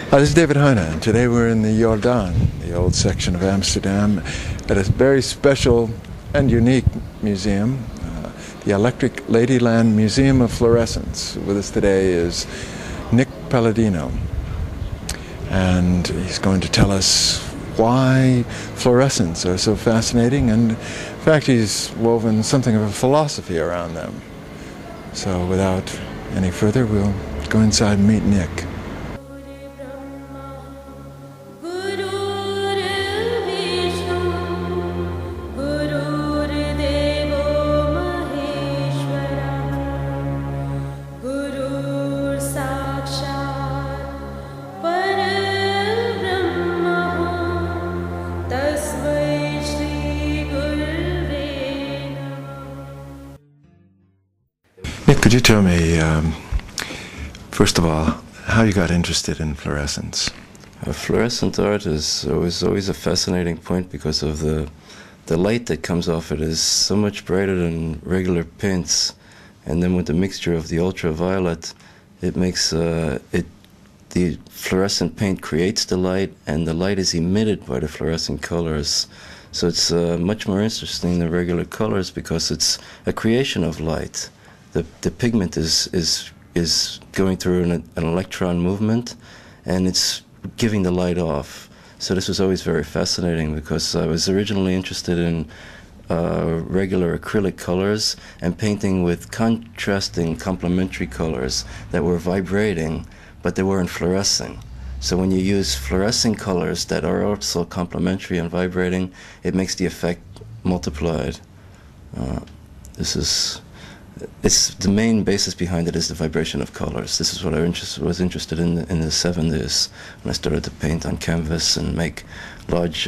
Hi, this is David Heine, and today we're in the Jordaan, the old section of Amsterdam, at a very special and unique museum, the Electric Ladyland Museum of Fluorescence. With us today is Nick Paladino, and he's going to tell us why fluorescents are so fascinating, and in fact he's woven something of a philosophy around them. So without any further, we'll go inside and meet Nick. Nick, could you tell me, first of all, how you got interested in fluorescence? Fluorescent art was always a fascinating point because of the light that comes off it is so much brighter than regular paints, and then with the mixture of the ultraviolet, it makes the fluorescent paint creates the light, and the light is emitted by the fluorescent colors. So it's much more interesting than regular colors because it's a creation of light. The pigment is going through an electron movement, and it's giving the light off. So this was always very fascinating because I was originally interested in regular acrylic colors and painting with contrasting complementary colors that were vibrating, but they weren't fluorescing. So when you use fluorescing colors that are also complementary and vibrating, it makes the effect multiplied. It's the main basis behind it is the vibration of colors. This is what I was interested in the 70s when I started to paint on canvas and make large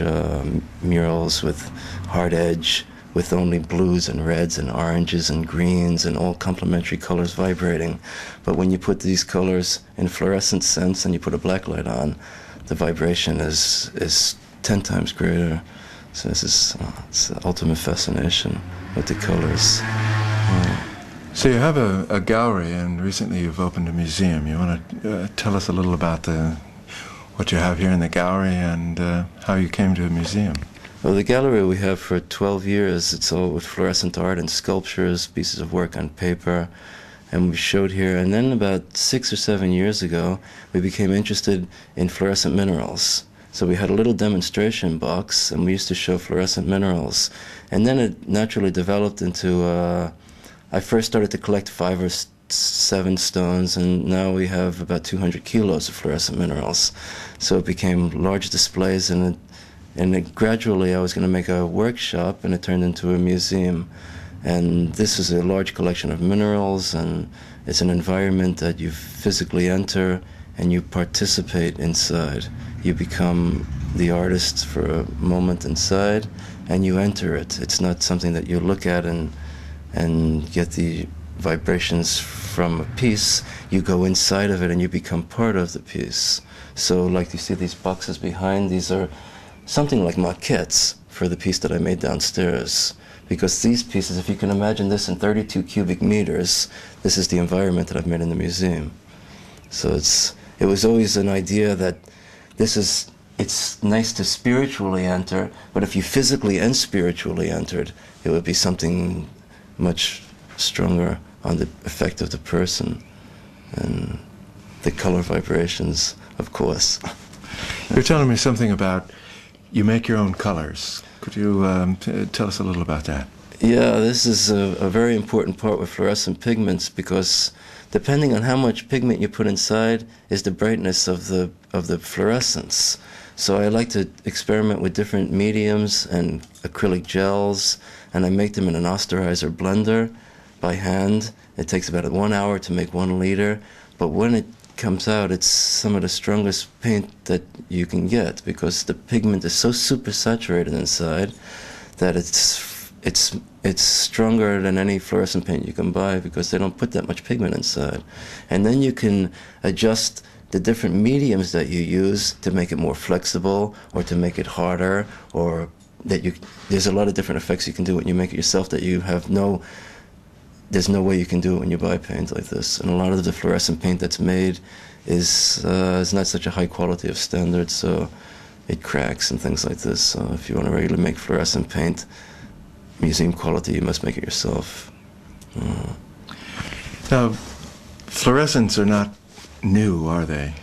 murals with hard edge, with only blues and reds and oranges and greens and all complementary colors vibrating. But when you put these colors in fluorescent sense and you put a black light on, the vibration is 10 times greater. So this is it's the ultimate fascination with the colors. So you have a gallery, and recently you've opened a museum. You want to tell us a little about what you have here in the gallery and how you came to a museum? Well, the gallery we have for 12 years, it's all with fluorescent art and sculptures, pieces of work on paper, and we showed here. And then about 6 or 7 years ago, we became interested in fluorescent minerals. So we had a little demonstration box, and we used to show fluorescent minerals. And then it naturally developed into I first started to collect 5 or 7 stones, and now we have about 200 kilos of fluorescent minerals. So it became large displays, and gradually I was going to make a workshop, and it turned into a museum. And this is a large collection of minerals, and it's an environment that you physically enter and you participate inside. You become the artist for a moment inside, and you enter it. It's not something that you look at and get the vibrations from a piece. You go inside of it and you become part of the piece. So like you see these boxes behind, these are something like maquettes for the piece that I made downstairs. Because these pieces, if you can imagine this in 32 cubic meters, this is the environment that I've made in the museum. So it was always an idea that it's nice to spiritually enter, but if you physically and spiritually entered, it would be something much stronger on the effect of the person and the color vibrations, of course. You're telling me something about you make your own colors. Could you tell us a little about that? Yeah, this is a very important part with fluorescent pigments because depending on how much pigment you put inside is the brightness of the fluorescence. So I like to experiment with different mediums and acrylic gels, and I make them in an osterizer blender by hand. It takes about 1 hour to make 1 liter, but when it comes out, it's some of the strongest paint that you can get because the pigment is so super saturated inside that it's stronger than any fluorescent paint you can buy because they don't put that much pigment inside. And then you can adjust the different mediums that you use to make it more flexible or to make it harder, or that there's a lot of different effects you can do when you make it yourself that you have there's no way you can do it when you buy paint like this. And a lot of the fluorescent paint that's made is not such a high quality of standard, so it cracks and things like this. So if you want to really make fluorescent paint museum quality, you must make it yourself. Now, fluorescents are not new, are they?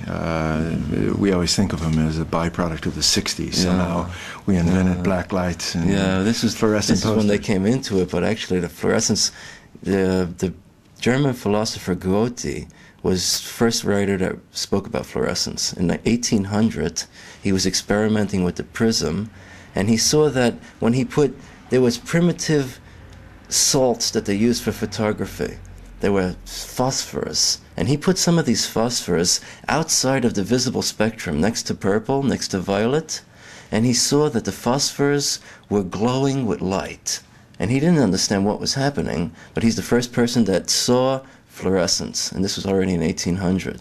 We always think of them as a byproduct of the 60s. Somehow we invented black lights and this is fluorescent This is when they came into it, but actually the fluorescence, the German philosopher Goethe was the first writer that spoke about fluorescence. In 1800, he was experimenting with the prism, and he saw that when he there was primitive salts that they used for photography. There were phosphorus, and he put some of these phosphorus outside of the visible spectrum, next to purple, next to violet, and he saw that the phosphors were glowing with light. And he didn't understand what was happening, but he's the first person that saw fluorescence, and this was already in 1800.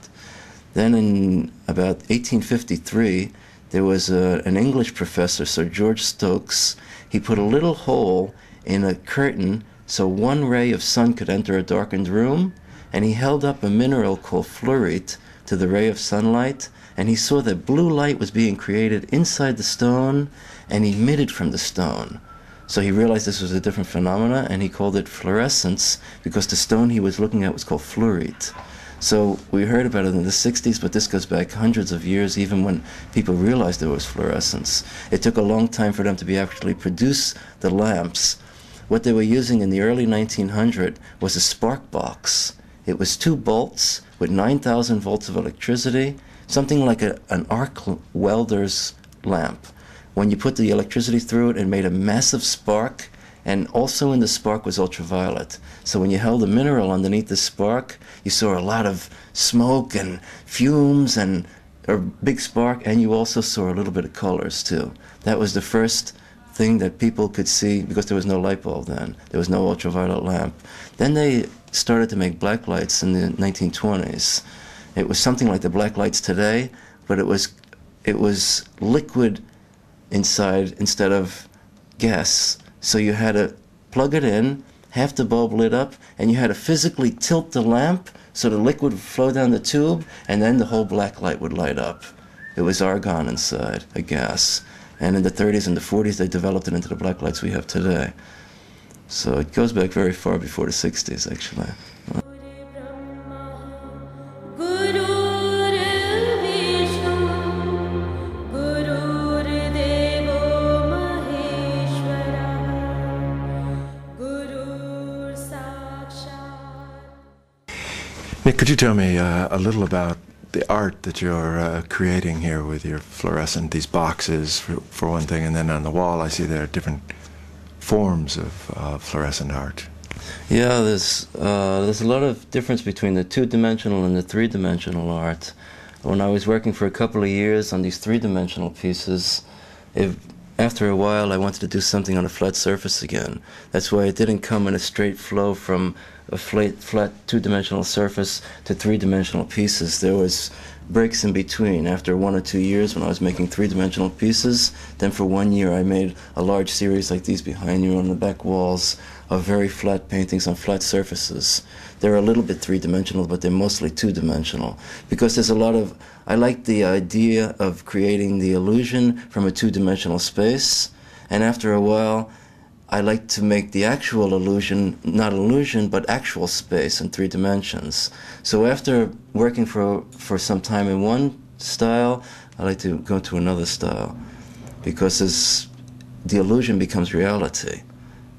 Then in about 1853, there was an English professor, Sir George Stokes. He put a little hole in a curtain so one ray of sun could enter a darkened room, and he held up a mineral called fluorite to the ray of sunlight, and he saw that blue light was being created inside the stone and emitted from the stone. So he realized this was a different phenomena, and he called it fluorescence because the stone he was looking at was called fluorite. So we heard about it in the 60s, but this goes back hundreds of years, even when people realized there was fluorescence. It took a long time for them to be actually produce the lamps. What they were using in the early 1900s was a spark box. It was 2 bolts with 9,000 volts of electricity, something like an arc welder's lamp. When you put the electricity through it, it made a massive spark, and also in the spark was ultraviolet. So when you held a mineral underneath the spark, you saw a lot of smoke and fumes and a big spark, and you also saw a little bit of colors too. That was the first thing that people could see, because there was no light bulb then. There was no ultraviolet lamp. Then they started to make black lights in the 1920s. It was something like the black lights today, but it was liquid inside instead of gas. So you had to plug it in, half the bulb lit up, and you had to physically tilt the lamp so the liquid would flow down the tube, and then the whole black light would light up. It was argon inside, a gas. And in the 30s and the 40s, they developed it into the black lights we have today. So it goes back very far before the 60s, actually. Nick, could you tell me a little about the art that you're creating here with your fluorescent, these boxes for one thing, and then on the wall I see there are different forms of fluorescent art. Yeah, there's a lot of difference between the 2-dimensional and the 3-dimensional art. When I was working for a couple of years on these 3-dimensional pieces, after a while I wanted to do something on a flat surface again. That's why it didn't come in a straight flow from a flat 2-dimensional surface to 3-dimensional pieces. There was breaks in between. After 1 or 2 years when I was making 3-dimensional pieces, then for 1 year I made a large series like these behind you on the back walls of very flat paintings on flat surfaces. They're a little bit 3-dimensional, but they're mostly 2-dimensional. Because there's a lot of, I like the idea of creating the illusion from a 2-dimensional space, and after a while I like to make the actual illusion, not illusion, but actual space in 3 dimensions. So after working for some time in one style, I like to go to another style, because the illusion becomes reality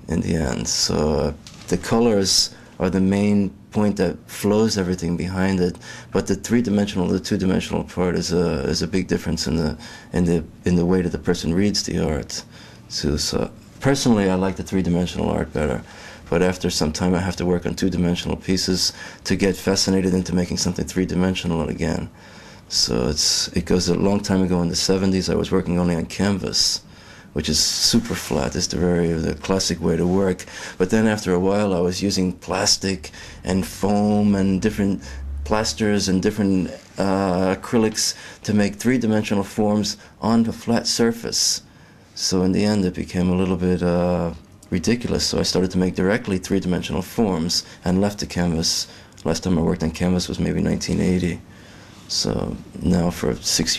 in the end. So the colors are the main point that flows everything behind it, but the 3-dimensional, the 2-dimensional part is a big difference in the way that the person reads the art. So personally, I like the 3-dimensional art better, but after some time I have to work on 2-dimensional pieces to get fascinated into making something 3-dimensional again. So it goes a long time ago in the 70s. I was working only on canvas, which is super flat. It's the classic way to work. But then after a while I was using plastic and foam and different plasters and different acrylics to make 3-dimensional forms on the flat surface. So in the end it became a little bit ridiculous, so I started to make directly 3-dimensional forms and left the canvas. Last time I worked on canvas was maybe 1980. So now for 6.5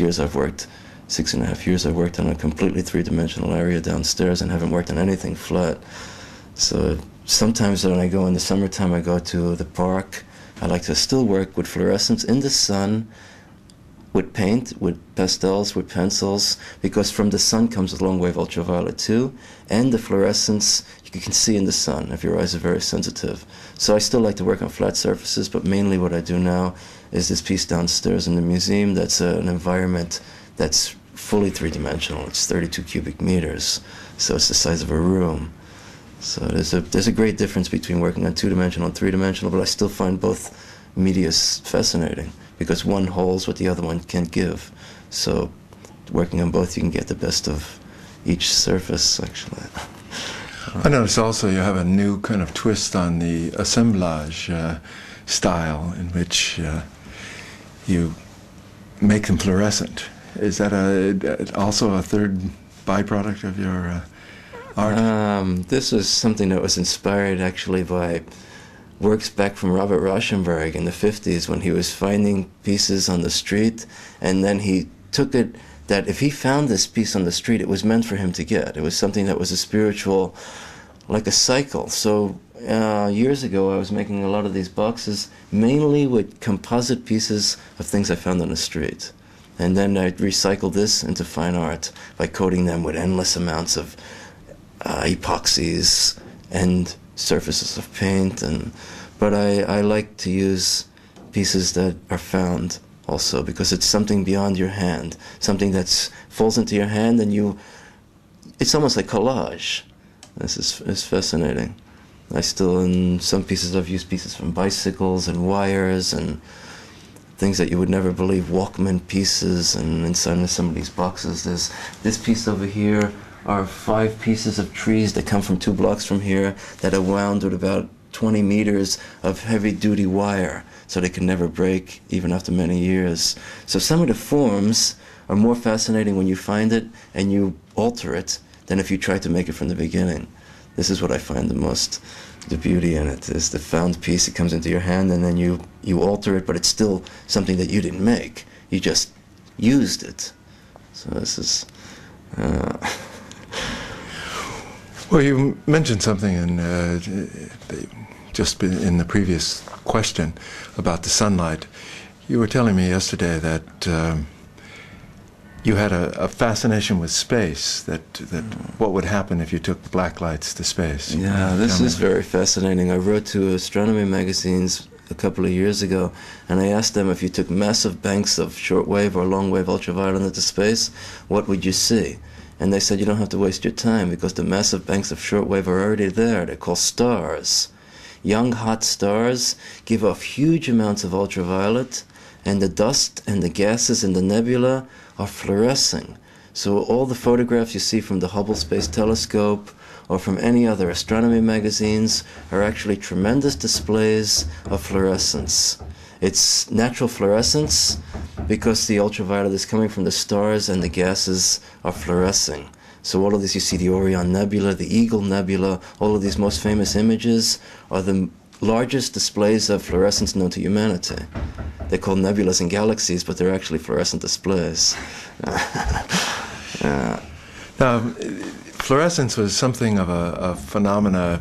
years I've worked on a completely three-dimensional area downstairs and haven't worked on anything flat. So sometimes when I go in the summertime, I go to the park. I like to still work with fluorescence in the sun, with paint, with pastels, with pencils, because from the sun comes the long-wave ultraviolet too, and the fluorescence you can see in the sun if your eyes are very sensitive. So I still like to work on flat surfaces, but mainly what I do now is this piece downstairs in the museum that's an environment that's fully three-dimensional. It's 32 cubic meters, so it's the size of a room. So there's a great difference between working on two-dimensional and three-dimensional, but I still find both medias fascinating because one holds what the other one can't give. So working on both, you can get the best of each surface, actually. I notice also you have a new kind of twist on the assemblage style in which you make them fluorescent. Is that also a third byproduct of your art? This was something that was inspired actually by works back from Robert Rauschenberg in the 50s when he was finding pieces on the street, and then he took it that if he found this piece on the street, it was meant for him to get. It was something that was a spiritual, like a cycle. So years ago I was making a lot of these boxes mainly with composite pieces of things I found on the street. And then I recycled this into fine art by coating them with endless amounts of epoxies and surfaces of paint. But I like to use pieces that are found also because it's something beyond your hand, something that falls into your hand and it's almost like collage. This is fascinating. I still, in some pieces, I've used pieces from bicycles and wires and things that you would never believe, Walkman pieces, and inside of some of these boxes there's this piece over here are 5 pieces of trees that come from 2 blocks from here that are wound with about 20 meters of heavy-duty wire so they can never break even after many years. So some of the forms are more fascinating when you find it and you alter it than if you try to make it from the beginning. This is what I find the beauty in it, is the found piece. It comes into your hand and then you alter it, but it's still something that you didn't make. You just used it. So this is... Well, you mentioned something just in the previous question about the sunlight. You were telling me yesterday that you had a fascination with space, that what would happen if you took black lights to space. Yeah, this is very fascinating. I wrote to astronomy magazines a couple of years ago, and I asked them if you took massive banks of shortwave or long-wave ultraviolet into space, what would you see? And they said you don't have to waste your time because the massive banks of shortwave are already there. They're called stars. Young, hot stars give off huge amounts of ultraviolet, and the dust and the gases in the nebula are fluorescing. So all the photographs you see from the Hubble Space Telescope or from any other astronomy magazines are actually tremendous displays of fluorescence. It's natural fluorescence because the ultraviolet is coming from the stars and the gases are fluorescing. So all of this, you see the Orion Nebula, the Eagle Nebula, all of these most famous images are the largest displays of fluorescence known to humanity. They're called nebulas and galaxies, but they're actually fluorescent displays. Now, fluorescence was something of a phenomena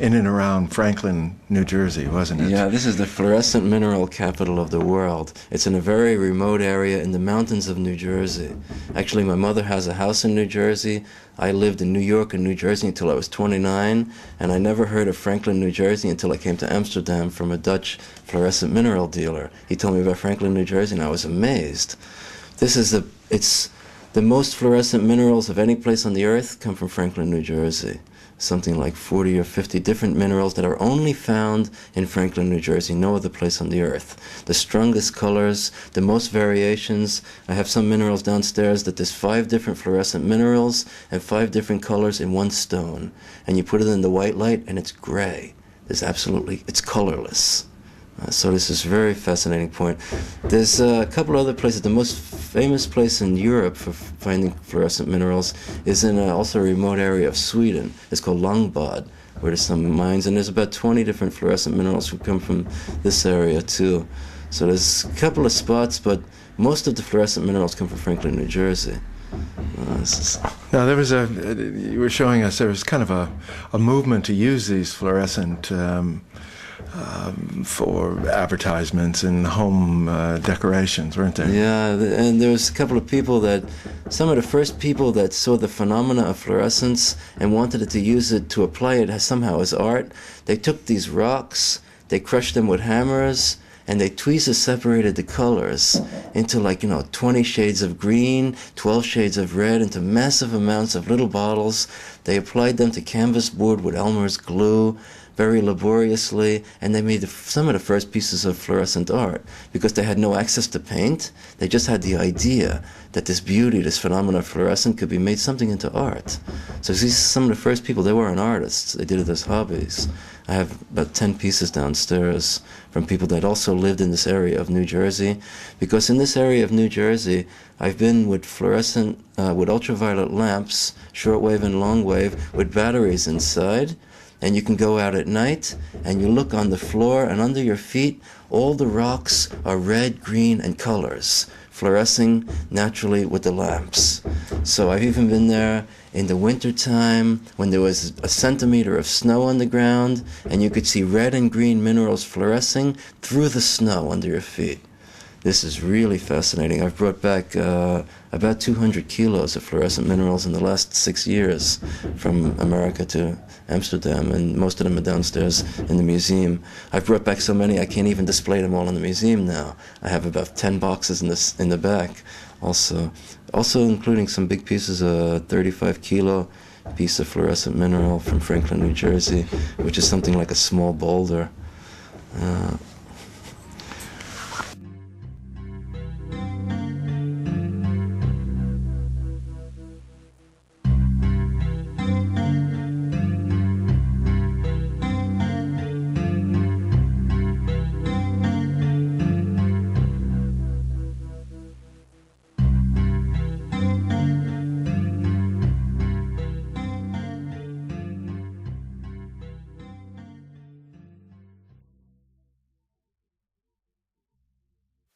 in and around Franklin, New Jersey, wasn't it? Yeah, this is the fluorescent mineral capital of the world. It's in a very remote area in the mountains of New Jersey. Actually, my mother has a house in New Jersey. I lived in New York and New Jersey until I was 29, and I never heard of Franklin, New Jersey until I came to Amsterdam from a Dutch fluorescent mineral dealer. He told me about Franklin, New Jersey, and I was amazed. It's the most fluorescent minerals of any place on the earth come from Franklin, New Jersey. Something like 40 or 50 different minerals that are only found in Franklin, New Jersey, no other place on the earth. The strongest colors, the most variations. I have some minerals downstairs that there's 5 different fluorescent minerals and 5 different colors in one stone. And you put it in the white light and it's gray. It's colorless. So this is a very fascinating point. There's a couple other places. The most famous place in Europe for finding fluorescent minerals is in also a remote area of Sweden. It's called Långbad, where there's some mines, and there's about 20 different fluorescent minerals who come from this area too. So there's a couple of spots, but most of the fluorescent minerals come from Franklin, New Jersey. Now, there was you were showing us there was kind of a movement to use these fluorescent for advertisements and home decorations, weren't there? Yeah, and there was a couple of people some of the first people that saw the phenomena of fluorescence and wanted to use it to apply it somehow as art. They took these rocks, they crushed them with hammers, and they tweezers separated the colors into 20 shades of green, 12 shades of red, into massive amounts of little bottles. They applied them to canvas board with Elmer's glue very laboriously, and they made some of the first pieces of fluorescent art because they had no access to paint. They just had the idea that this beauty, this phenomenon of fluorescence could be made something into art. So these are some of the first people. They weren't artists. They did it as hobbies. I have about 10 pieces downstairs from people that also lived in this area of New Jersey, because in this area of New Jersey, I've been with fluorescent, with ultraviolet lamps, shortwave and longwave, with batteries inside, and you can go out at night and you look on the floor, and under your feet, all the rocks are red, green, and colors, fluorescing naturally with the lamps. So I've even been there in the winter time when there was a centimeter of snow on the ground and you could see red and green minerals fluorescing through the snow under your feet. This is really fascinating. I've brought back about 200 kilos of fluorescent minerals in the last 6 years from America to Amsterdam, and most of them are downstairs in the museum. I've brought back so many I can't even display them all in the museum now. I have about 10 boxes in the back also including some big pieces, a 35 kilo piece of fluorescent mineral from Franklin, New Jersey, which is something like a small boulder.